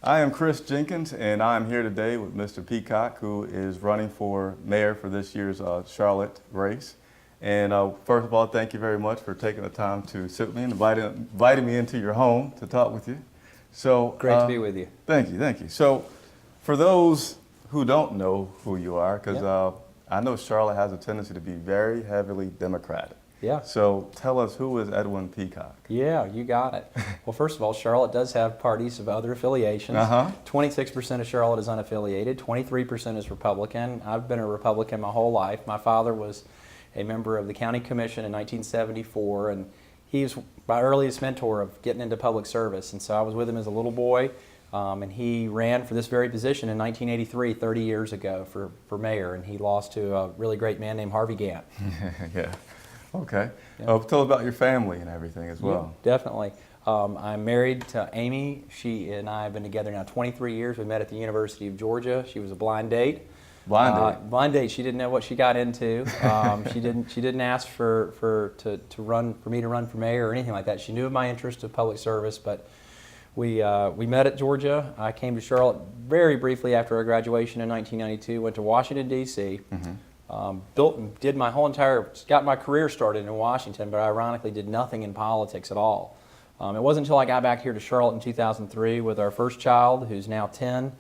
I am Chris Jenkins, and I'm here today with Mr. Peacock, who is running for mayor for this year's Charlotte race. And first of all, thank you very much for taking the time to sit with me and inviting me into your home to talk with you. So great to be with you. Thank you, thank you. So for those who don't know who you are, because I know Charlotte has a tendency to be very heavily Democratic. Yeah. So tell us, who is Edwin Peacock? Yeah, you got it. Well, first of all, Charlotte does have parties of other affiliations. 26% of Charlotte is unaffiliated, 23% is Republican. I've been a Republican my whole life. My father was a member of the county commission in 1974, and he's my earliest mentor of getting into public service. And so I was with him as a little boy, and he ran for this very position in 1983, 30 years ago, for mayor, and he lost to a really great man named Harvey Gantt. Yeah. Okay. Yeah. Tell us about your family and everything as well. Yeah, definitely. I'm married to Amy. She and I have been together now 23 years. We met at the University of Georgia. She was a blind date. Blind date? Blind date. She didn't know what she got into. She didn't ask for me to run for mayor or anything like that. She knew of my interest of public service, but we met at Georgia. I came to Charlotte very briefly after our graduation in 1992. Went to Washington, D.C. Mm-hmm. Got my career started in Washington, but ironically did nothing in politics at all. It wasn't until I got back here to Charlotte in 2003 with our first child, who's now 10,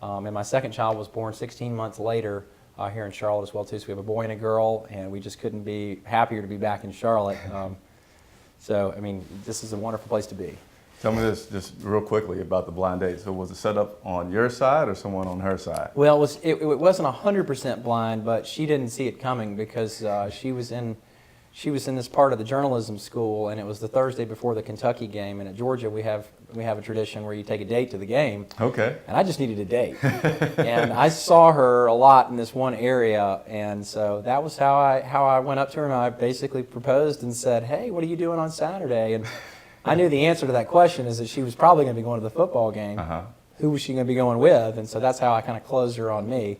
and my second child was born 16 months later here in Charlotte as well too. So we have a boy and a girl, and we just couldn't be happier to be back in Charlotte. So I mean, this is a wonderful place to be. Tell me this just real quickly about the blind date. So was it set up on your side or someone on her side? Well, it wasn't 100% blind, but she didn't see it coming because she was in this part of the journalism school, and it was the Thursday before the Kentucky game. And at Georgia, we have a tradition where you take a date to the game. Okay. And I just needed a date, and I saw her a lot in this one area, and so that was how I went up to her, and I basically proposed and said, "Hey, what are you doing on Saturday?" And I knew the answer to that question is that she was probably going to be going to the football game. Who was she going to be going with? And so that's how I kind of closed her on me.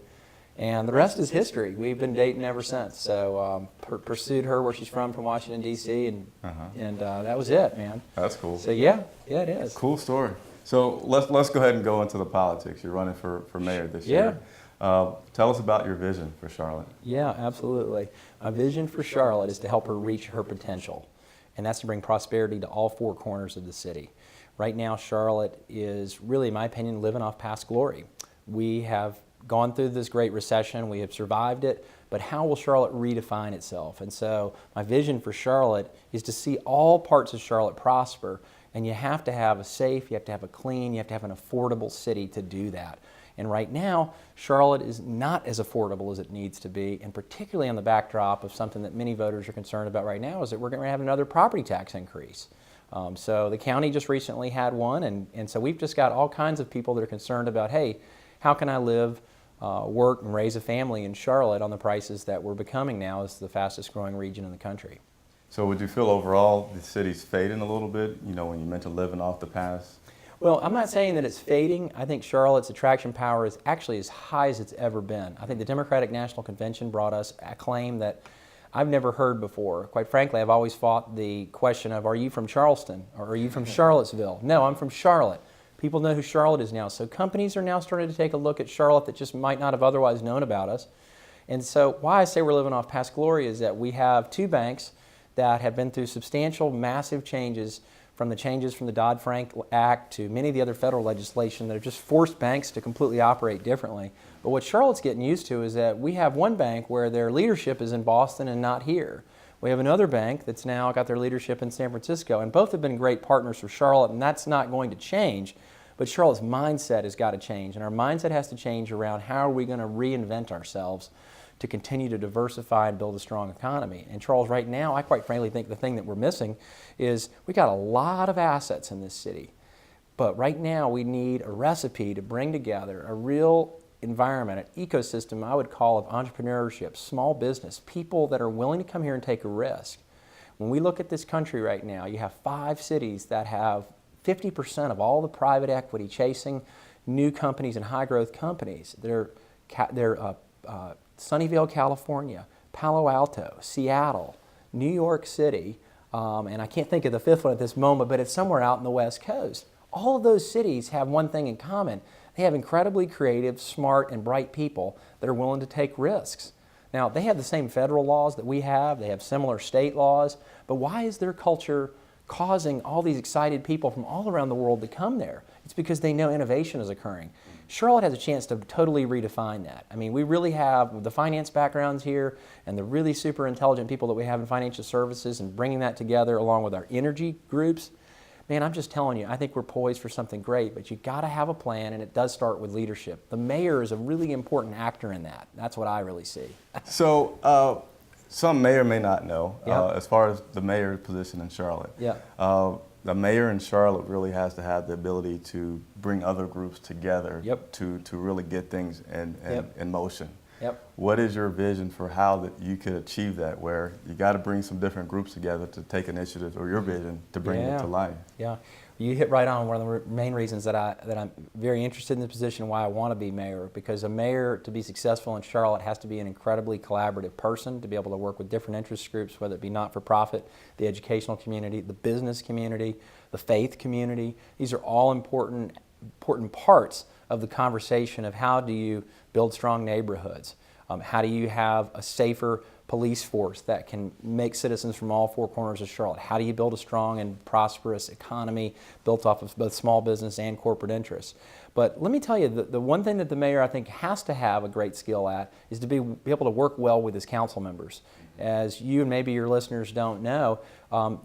And the rest is history. We've been dating ever since. So pursued her where she's from Washington, D.C., and that was it, man. That's cool. So yeah, it is. Cool story. So let's go ahead and go into the politics. You're running for mayor this year. Tell us about your vision for Charlotte. Yeah, absolutely. My vision for Charlotte is to help her reach her potential, and that's to bring prosperity to all four corners of the city. Right now, Charlotte is really, in my opinion, living off past glory. We have gone through this great recession, we have survived it, but how will Charlotte redefine itself? And so my vision for Charlotte is to see all parts of Charlotte prosper, and you have to have a safe, you have to have a clean, you have to have an affordable city to do that. And right now, Charlotte is not as affordable as it needs to be, and particularly on the backdrop of something that many voters are concerned about right now is that we're going to have another property tax increase. So the county just recently had one, and so we've just got all kinds of people that are concerned about, hey, how can I live, work, and raise a family in Charlotte on the prices that we're becoming now as the fastest growing region in the country. So would you feel overall the city's fading a little bit, you know, when you mentioned living off the past? Well, I'm not saying that it's fading. I think Charlotte's attraction power is actually as high as it's ever been. I think the Democratic National Convention brought us a claim that I've never heard before. Quite frankly, I've always fought the question of, are you from Charleston or are you from Charlottesville? No, I'm from Charlotte. People know who Charlotte is now. So companies are now starting to take a look at Charlotte that just might not have otherwise known about us. And so why I say we're living off past glory is that we have two banks that have been through substantial, massive changes from the Dodd-Frank Act to many of the other federal legislation that have just forced banks to completely operate differently. But what Charlotte's getting used to is that we have one bank where their leadership is in Boston and not here. We have another bank that's now got their leadership in San Francisco, and both have been great partners for Charlotte, and that's not going to change. But Charlotte's mindset has got to change, and our mindset has to change around how are we going to reinvent ourselves to continue to diversify and build a strong economy. And Charles, right now, I quite frankly think the thing that we're missing is we got a lot of assets in this city, but right now we need a recipe to bring together a real environment, an ecosystem I would call of entrepreneurship, small business, people that are willing to come here and take a risk. When we look at this country right now, you have 5 cities that have 50% of all the private equity chasing new companies and high growth companies. They're Sunnyvale, California, Palo Alto, Seattle, New York City, and I can't think of the 5th one at this moment, but it's somewhere out in the West Coast. All of those cities have one thing in common. They have incredibly creative, smart, and bright people that are willing to take risks. Now, they have the same federal laws that we have. They have similar state laws. But why is their culture causing all these excited people from all around the world to come there? It's because they know innovation is occurring. Charlotte has a chance to totally redefine that. I mean, we really have the finance backgrounds here and the really super intelligent people that we have in financial services, and bringing that together along with our energy groups. Man, I'm just telling you, I think we're poised for something great, but you got to have a plan, and it does start with leadership. The mayor is a really important actor in that. That's what I really see. So, some may or may not know, Yep. as far as the mayor's position in Charlotte. Yeah. The mayor in Charlotte really has to have the ability to bring other groups together Yep. to really get things in motion. Yep. What is your vision for how that you could achieve that, where you got to bring some different groups together to take initiatives, or your vision to bring it to life? Yeah, you hit right on one of the main reasons that I'm very interested in the position, why I want to be mayor, because a mayor, to be successful in Charlotte, has to be an incredibly collaborative person, to be able to work with different interest groups, whether it be not-for-profit, the educational community, the business community, the faith community. These are all important parts of the conversation of how do you build strong neighborhoods, how do you have a safer police force that can make citizens from all four corners of Charlotte, how do you build a strong and prosperous economy built off of both small business and corporate interests. But let me tell you, the one thing that the mayor, I think, has to have a great skill at is to be able to work well with his council members. As you and maybe your listeners don't know,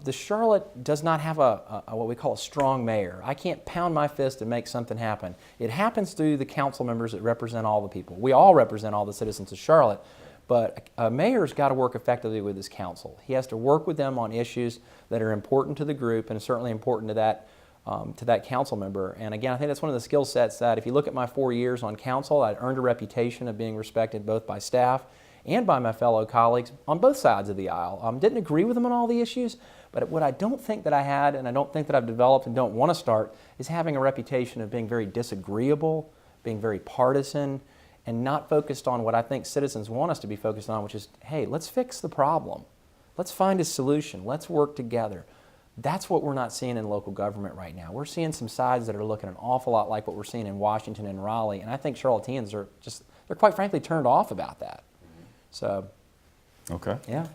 the Charlotte does not have a what we call a strong mayor. I can't pound my fist and make something happen. It happens through the council members that represent all the people. We all represent all the citizens of Charlotte, but a mayor's got to work effectively with his council. He has to work with them on issues that are important to the group and certainly important to that council member. And again, I think that's one of the skill sets that, if you look at my 4 years on council, I earned a reputation of being respected both by staff and by my fellow colleagues on both sides of the aisle. Didn't agree with them on all the issues, but what I don't think that I had, and I don't think that I've developed and don't want to start, is having a reputation of being very disagreeable, being very partisan, and not focused on what I think citizens want us to be focused on, which is, hey, let's fix the problem. Let's find a solution. Let's work together. That's what we're not seeing in local government right now. We're seeing some sides that are looking an awful lot like what we're seeing in Washington and Raleigh, and I think Charlotteans are just, they're quite frankly turned off about that. So, okay. Yeah.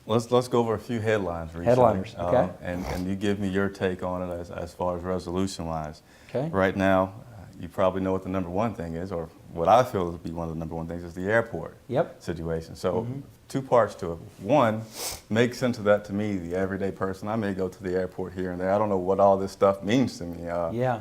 Let's go over a few headlines recently. Headliners, okay. And you give me your take on it as far as resolution-wise. Okay. Right now, you probably know what the number one thing is, or what I feel to be one of the number one things is the airport situation. So, two parts to it. One, make sense of that to me, the everyday person. I may go to the airport here and there. I don't know what all this stuff means to me,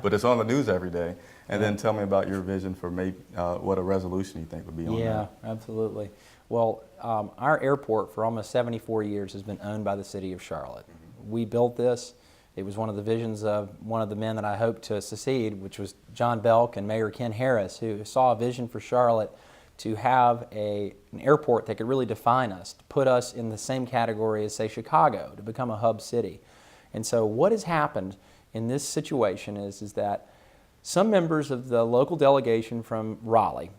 but it's on the news every day. And then tell me about your vision for maybe what a resolution you think would be on that. Yeah, absolutely. Well, our airport for almost 74 years has been owned by the city of Charlotte. We built this. It was one of the visions of one of the men that I hoped to succeed, which was John Belk and Mayor Ken Harris, who saw a vision for Charlotte to have an airport that could really define us, to put us in the same category as, say, Chicago, to become a hub city. And so what has happened in this situation is that some members of the local delegation from Raleigh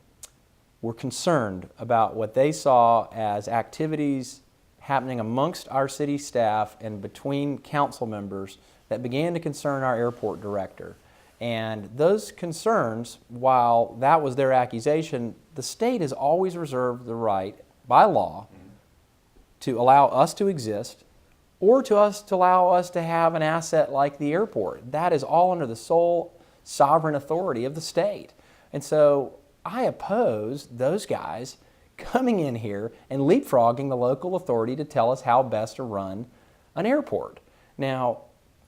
were concerned about what they saw as activities happening amongst our city staff and between council members that began to concern our airport director. And those concerns, while that was their accusation, the state has always reserved the right, by law, to allow us to exist or to allow us to have an asset like the airport. That is all under the sole sovereign authority of the state. And so I oppose those guys coming in here and leapfrogging the local authority to tell us how best to run an airport. Now,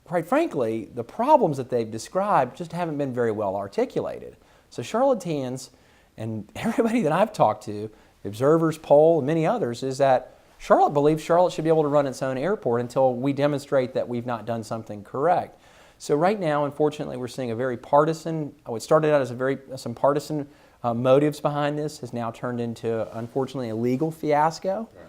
quite frankly, the problems that they've described just haven't been very well articulated. So Charlotteans and everybody that I've talked to, the Observer's poll and many others, is that Charlotte believes Charlotte should be able to run its own airport until we demonstrate that we've not done something correct. So right now, unfortunately, we're seeing a very partisan, what started out as some partisan motives behind this has now turned into, unfortunately, a legal fiasco. Right.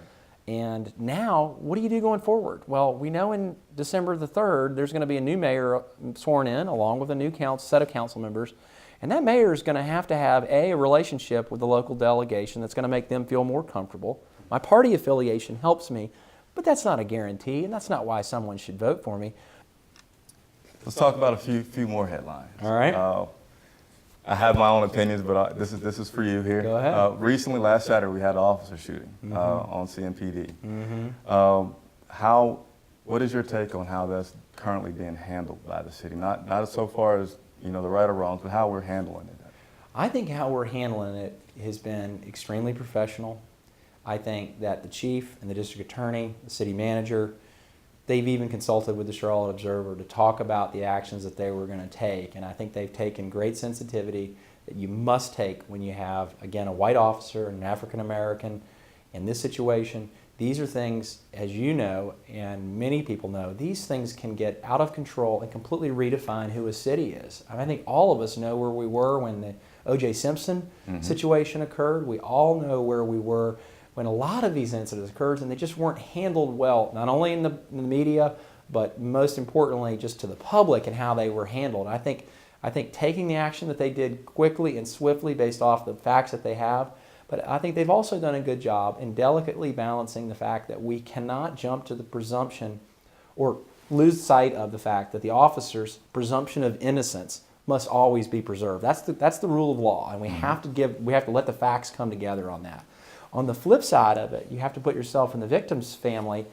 And now, what do you do going forward? Well, we know in December the 3rd, there's going to be a new mayor sworn in, along with a new set of council members. And that mayor is going to have, a relationship with the local delegation that's going to make them feel more comfortable. My party affiliation helps me, but that's not a guarantee, and that's not why someone should vote for me. let's talk about a few more headlines. All right. I have my own opinions, but this is for you here. Go ahead. Recently, last Saturday, we had an officer shooting on CMPD. What is your take on how that's currently being handled by the city? Not so far as the right or wrongs, but how we're handling it. I think how we're handling it has been extremely professional. I think that the chief and the district attorney, the city manager, they've even consulted with the Charlotte Observer to talk about the actions that they were going to take. And I think they've taken great sensitivity that you must take when you have, again, a white officer, an African American in this situation. These are things, as you know, and many people know, these things can get out of control and completely redefine who a city is. I think all of us know where we were when the O.J. Simpson situation occurred. We all know where we were when a lot of these incidents occurred, and they just weren't handled well, not only in the media, but most importantly, just to the public and how they were handled. I think taking the action that they did quickly and swiftly based off the facts that they have, but I think they've also done a good job in delicately balancing the fact that we cannot jump to the presumption or lose sight of the fact that the officer's presumption of innocence must always be preserved. That's the rule of law, and we have to let the facts come together on that. On the flip side of it, you have to put yourself in the victim's family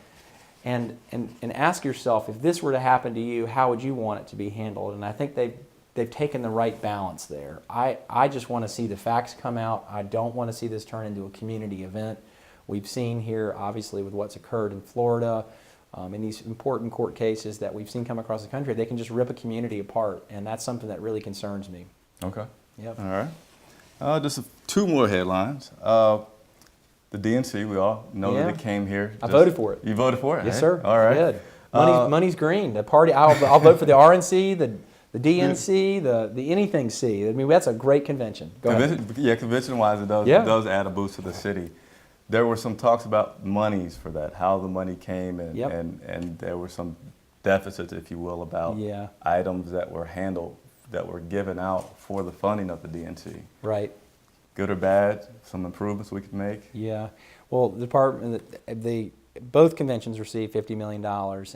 and ask yourself, if this were to happen to you, how would you want it to be handled? And I think they've taken the right balance there. I just want to see the facts come out. I don't want to see this turn into a community event. We've seen here, obviously, with what's occurred in Florida, in these important court cases that we've seen come across the country, they can just rip a community apart, and that's something that really concerns me. Okay. Yep. All right. Just two more headlines. The DNC, we all know that it came here. I voted for it. You voted for it? Yes, eh? sir. All right. I did. Money's green. The party. I'll vote for the RNC, the DNC, the anything C. I mean, that's a great convention. Go ahead. Yeah, convention-wise, it does add a boost to the city. There were some talks about monies for that, how the money came, and there were some deficits, if you will, about items that were handled, that were given out for the funding of the DNC. Right. Good or bad, some improvements we could make. Yeah. Well, both conventions received $50 million,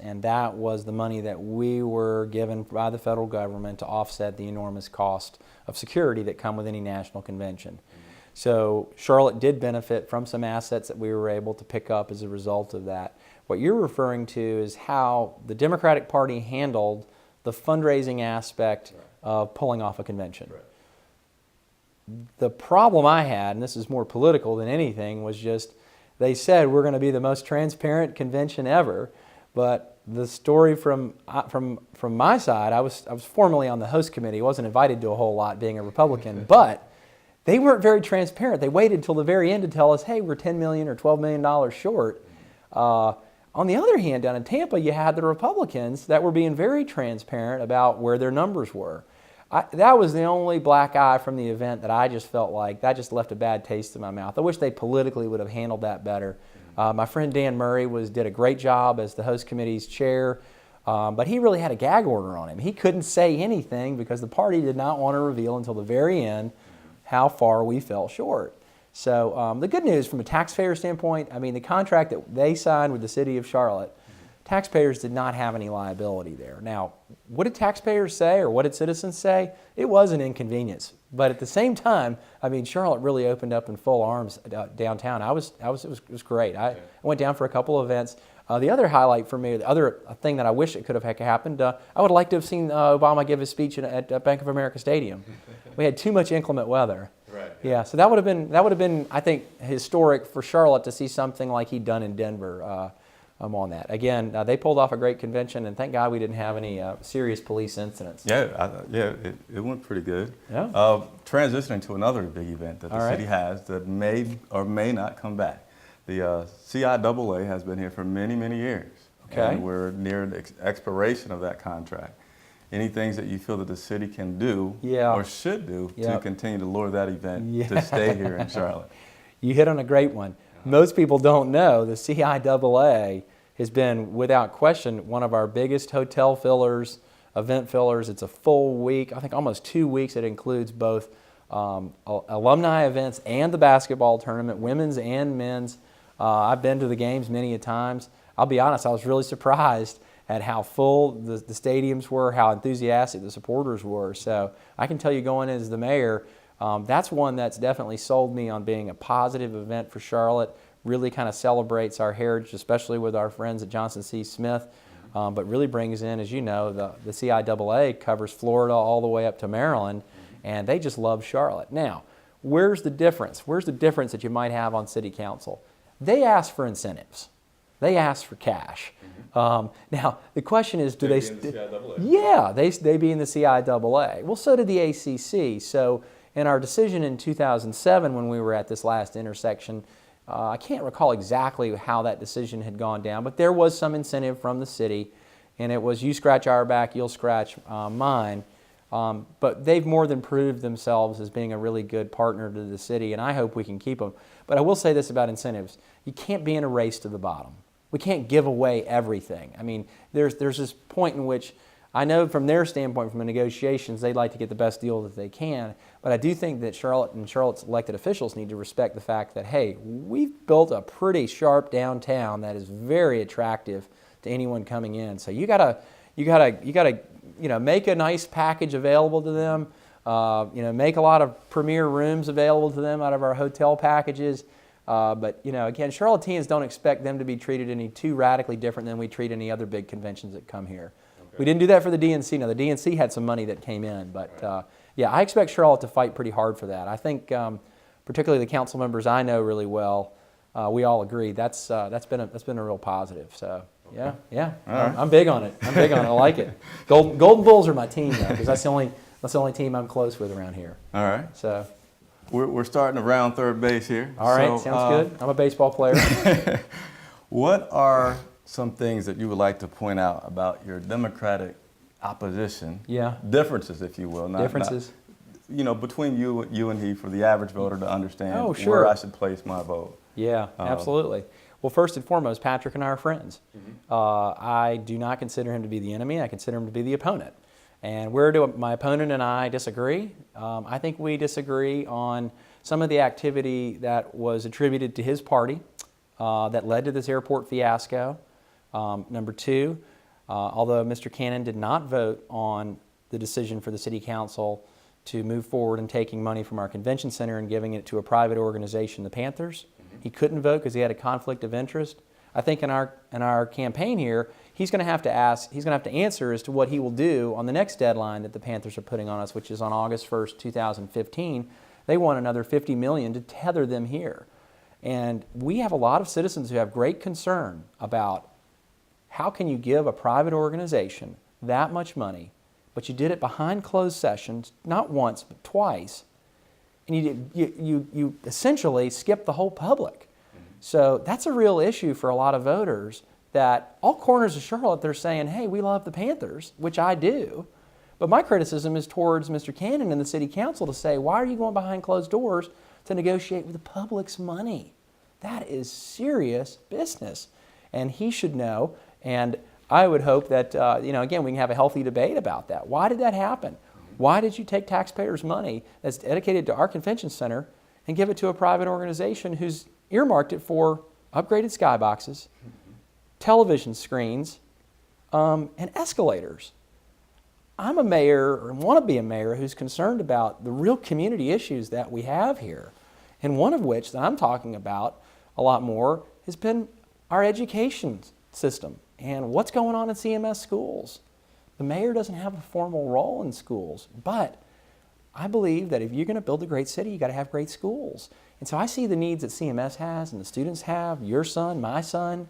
and that was the money that we were given by the federal government to offset the enormous cost of security that come with any national convention. So Charlotte did benefit from some assets that we were able to pick up as a result of that. What you're referring to is how the Democratic Party handled the fundraising aspect of pulling off a convention. Right. The problem I had, and this is more political than anything, was just they said we're going to be the most transparent convention ever, but the story from my side, I was formerly on the host committee, wasn't invited to a whole lot being a Republican, but they weren't very transparent. They waited till the very end to tell us, hey, we're $10 million or $12 million short. On the other hand, down in Tampa, you had the Republicans that were being very transparent about where their numbers were. That was the only black eye from the event that I just felt like that just left a bad taste in my mouth. I wish they politically would have handled that better. My friend Dan Murray did a great job as the host committee's chair, but he really had a gag order on him. He couldn't say anything because the party did not want to reveal until the very end how far we fell short. So the good news from a taxpayer standpoint, I mean, the contract that they signed with the city of Charlotte, taxpayers did not have any liability there. Now, what did taxpayers say or what did citizens say? It was an inconvenience. But at the same time, I mean, Charlotte really opened up in full arms downtown. It was great. I went down for a couple of events. The other highlight for me, the other thing that I wish it could have happened, I would like to have seen Obama give his speech at Bank of America Stadium. We had too much inclement weather. Right. Yeah, so that would have been, I think, historic for Charlotte to see something like he'd done in Denver. On that. Again, they pulled off a great convention, and thank God we didn't have any serious police incidents. It went pretty good. Yeah. Transitioning to another big event that the city has that may or may not come back. The CIAA has been here for many, many years. Okay. And we're near the expiration of that contract. Any things that you feel that the city can do or should do to continue to lure that event to stay here in Charlotte? You hit on a great one. Most people don't know the CIAA has been, without question, one of our biggest hotel fillers, event fillers. It's a full week, I think almost 2 weeks. It includes both alumni events and the basketball tournament, women's and men's. I've been to the games many a times. I'll be honest, I was really surprised at how full the stadiums were, how enthusiastic the supporters were. So I can tell you, going as the mayor, that's one that's definitely sold me on being a positive event for Charlotte. Really kind of celebrates our heritage, especially with our friends at Johnson C. Smith, but really brings in, as you know, the CIAA covers Florida all the way up to Maryland, and they just love Charlotte. Now, where's the difference? Where's the difference that you might have on city council? They ask for incentives. They ask for cash. Now, the question is, do they? Yeah, they be in the CIAA. Well, so did the ACC. So in our decision in 2007, when we were at this last intersection, I can't recall exactly how that decision had gone down, but there was some incentive from the city, and it was you scratch our back, you'll scratch mine. But they've more than proved themselves as being a really good partner to the city, and I hope we can keep them. But I will say this about incentives. You can't be in a race to the bottom. We can't give away everything. I mean, there's this point in which I know from their standpoint, from the negotiations, they'd like to get the best deal that they can. But I do think that Charlotte and Charlotte's elected officials need to respect the fact that, hey, we've built a pretty sharp downtown that is very attractive to anyone coming in. So you gotta make a nice package available to them. Make a lot of premier rooms available to them out of our hotel packages. But again, Charlotteans don't expect them to be treated any too radically different than we treat any other big conventions that come here. Okay. We didn't do that for the DNC. Now, the DNC had some money that came in, but right. Yeah, I expect Charlotte to fight pretty hard for that. I think, particularly the council members I know really well, we all agree that's been a real positive. So okay. Yeah, right. I'm big on it. I like it. Golden Bulls are my team though, because that's the only team I'm close with around here. All right. So. We're starting around third base here. All right, sounds good. I'm a baseball player. What are some things that you would like to point out about your Democratic opposition? Yeah. Differences, if you will. Differences. Between you and he, for the average voter to understand where I should place my vote. Yeah, absolutely. Well, first and foremost, Patrick and I are friends. Mm-hmm. I do not consider him to be the enemy. I consider him to be the opponent. And where do my opponent and I disagree? I think we disagree on some of the activity that was attributed to his party that led to this airport fiasco. Number two, although Mr. Cannon did not vote on the decision for the City Council to move forward in taking money from our convention center and giving it to a private organization, the Panthers, he couldn't vote because he had a conflict of interest. I think in our campaign here, he's going to have to answer as to what he will do on the next deadline that the Panthers are putting on us, which is on August 1st, 2015. They want another $50 million to tether them here. And we have a lot of citizens who have great concern about how can you give a private organization that much money, but you did it behind closed sessions, not once, but twice, and you essentially skipped the whole public. So that's a real issue for a lot of voters, that all corners of Charlotte, they're saying, hey, we love the Panthers, which I do. But my criticism is towards Mr. Cannon and the City Council to say, why are you going behind closed doors to negotiate with the public's money? That is serious business. And he should know. And I would hope that, again, we can have a healthy debate about that. Why did that happen? Why did you take taxpayers' money that's dedicated to our convention center and give it to a private organization who's earmarked it for upgraded skyboxes, television screens, and escalators? I'm a mayor, or want to be a mayor, who's concerned about the real community issues that we have here. And one of which that I'm talking about a lot more has been our education system and what's going on in CMS schools. The mayor doesn't have a formal role in schools, but I believe that if you're going to build a great city, you got to have great schools. And so I see the needs that CMS has and the students have, your son, my son.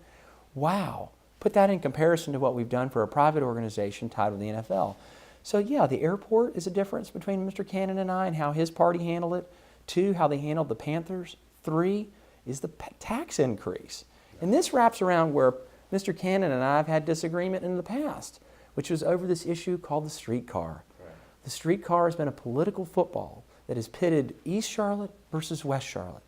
Wow. Put that in comparison to what we've done for a private organization tied with the NFL. So yeah, the airport is a difference between Mr. Cannon and I and how his party handled it. 2, how they handled the Panthers. 3 is the tax increase. And this wraps around where Mr. Cannon and I have had disagreement in the past, which was over this issue called the streetcar. Right. The streetcar has been a political football that has pitted East Charlotte versus West Charlotte.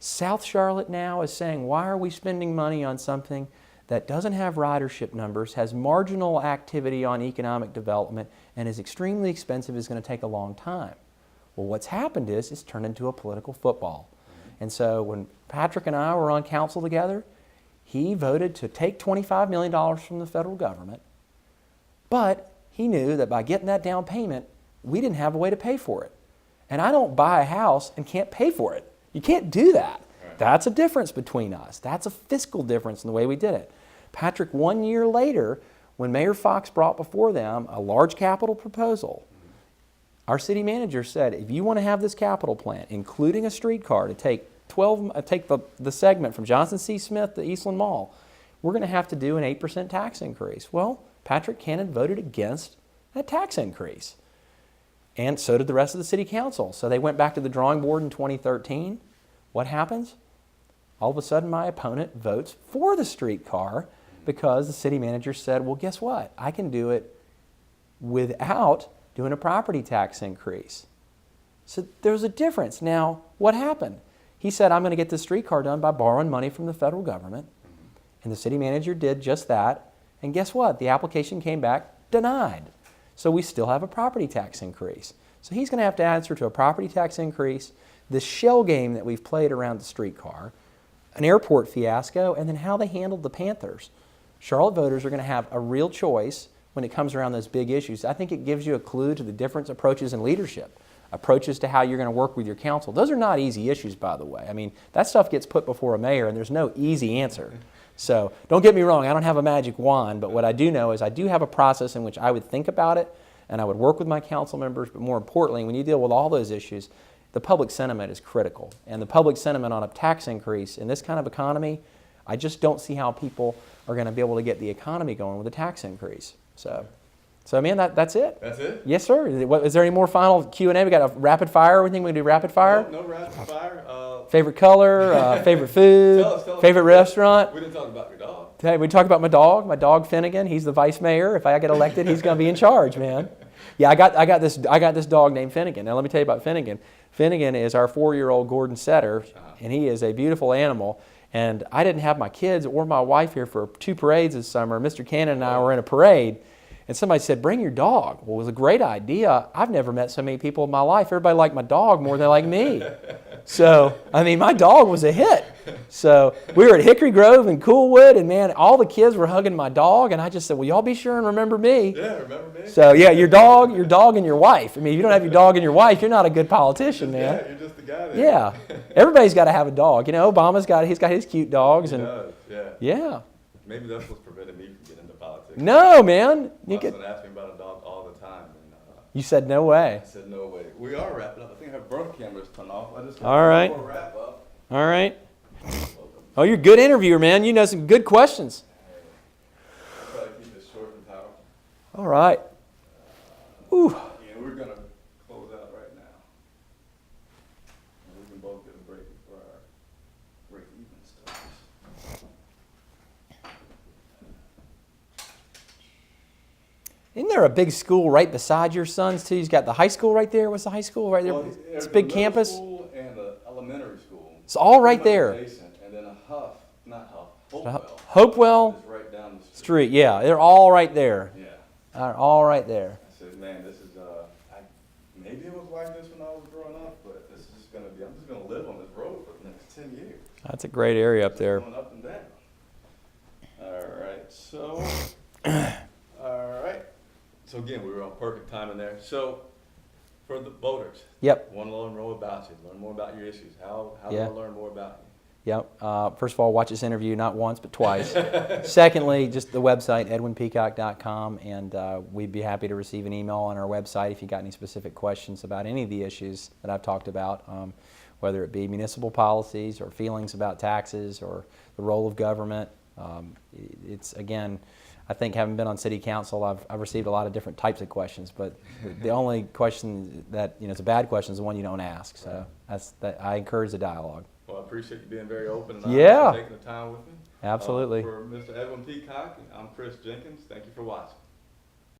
South Charlotte now is saying, why are we spending money on something that doesn't have ridership numbers, has marginal activity on economic development, and is extremely expensive, is going to take a long time? Well, what's happened is it's turned into a political football. And so when Patrick and I were on council together, he voted to take $25 million from the federal government, but he knew that by getting that down payment, we didn't have a way to pay for it. And I don't buy a house and can't pay for it. You can't do that. Right. That's a difference between us. That's a fiscal difference in the way we did it. Patrick, 1 year later, when Mayor Fox brought before them a large capital proposal, our city manager said, if you want to have this capital plan, including a streetcar to take the segment from Johnson C. Smith to Eastland Mall, we're going to have to do an 8% tax increase. Well, Patrick Cannon voted against that tax increase. And so did the rest of the city council. So they went back to the drawing board in 2013. What happens? All of a sudden, my opponent votes for the streetcar because the city manager said, well, guess what? I can do it without doing a property tax increase. So there's a difference. Now, what happened? He said, I'm going to get this streetcar done by borrowing money from the federal government. And the city manager did just that. And guess what? The application came back denied. So we still have a property tax increase. So he's going to have to answer to a property tax increase, the shell game that we've played around the streetcar, an airport fiasco, and then how they handled the Panthers. Charlotte voters are going to have a real choice when it comes around those big issues. I think it gives you a clue to the different approaches in leadership, approaches to how you're going to work with your council. Those are not easy issues, by the way. I mean, that stuff gets put before a mayor, and there's no easy answer. So don't get me wrong, I don't have a magic wand, but what I do know is I do have a process in which I would think about it, and I would work with my council members, but more importantly, when you deal with all those issues, the public sentiment is critical. And the public sentiment on a tax increase in this kind of economy, I just don't see how people are going to be able to get the economy going with a tax increase. So man, that's it. That's it? Yes, sir. Is there any more final Q&A? We got a rapid fire. We think we can do rapid fire? No rapid fire. Favorite color, favorite food, tell us favorite restaurant? We didn't talk about your dog. Hey, we talked about my dog Finnegan. He's the vice mayor. If I get elected, he's going to be in charge, man. Yeah, I got this dog named Finnegan. Now let me tell you about Finnegan. Finnegan is our 4-year-old Gordon setter, and he is a beautiful animal. And I didn't have my kids or my wife here for 2 parades this summer. Mr. Cannon and I were in a parade, and somebody said, bring your dog. Well, it was a great idea. I've never met so many people in my life. Everybody liked my dog more than they liked me. So, I mean, my dog was a hit. So we were at Hickory Grove and Coolwood, and man, all the kids were hugging my dog, and I just said, well, y'all be sure and remember me. Yeah, remember me. So yeah, your dog and your wife. I mean, if you don't have your dog and your wife, you're not a good politician, man. Yeah, you're just the guy there. Yeah. Everybody's got to have a dog. You know, Obama's got his cute dogs. He And does, yeah. yeah. Maybe that's what's preventing me from getting into politics. No, man. My son asked me about a dog all the time. And, You said no way. I said, no way. We are wrapping up. I think our birth camera's turned off. I just All right. wrap up. All right. Oh, you're a good interviewer, man. You know some good questions. I'll try to keep this short and powerful. All right. Ooh. Yeah, we're going to close out right now. And we can both get a break before our break even starts. Isn't there a big school right beside your son's too? He's got the high school right there. What's the high school right there? Well, It's a there's big middle campus. School and the elementary school. It's all right Pretty much there. adjacent, and then Hopewell Hopewell is right down the street. Street. Yeah, they're all right there. Yeah. They're all right there. I said, man, this is, maybe it was like this when I was growing up, but this is just going to be, I'm just going to live on this road for the next 10 years. That's a great area up there. Going up and down. All right, so, all right. So again, we were on perfect time in there. So, for the voters, Yep. want to learn more about you, learn more about your issues. How do Yeah. I learn more about you? Yep. First of all, watch this interview not once but twice. Secondly, just the website, edwinpeacock.com, and we'd be happy to receive an email on our website if you got any specific questions about any of the issues that I've talked about, whether it be municipal policies or feelings about taxes or the role of government. It's, again, I think having been on city council, I've received a lot of different types of questions, but the only question that, it's a bad question is the one you don't ask. So I encourage the dialogue. Well, I appreciate you being very open and Yeah. taking the time with me. Absolutely. For Mr. Edwin Peacock, I'm Chris Jenkins. Thank you for watching.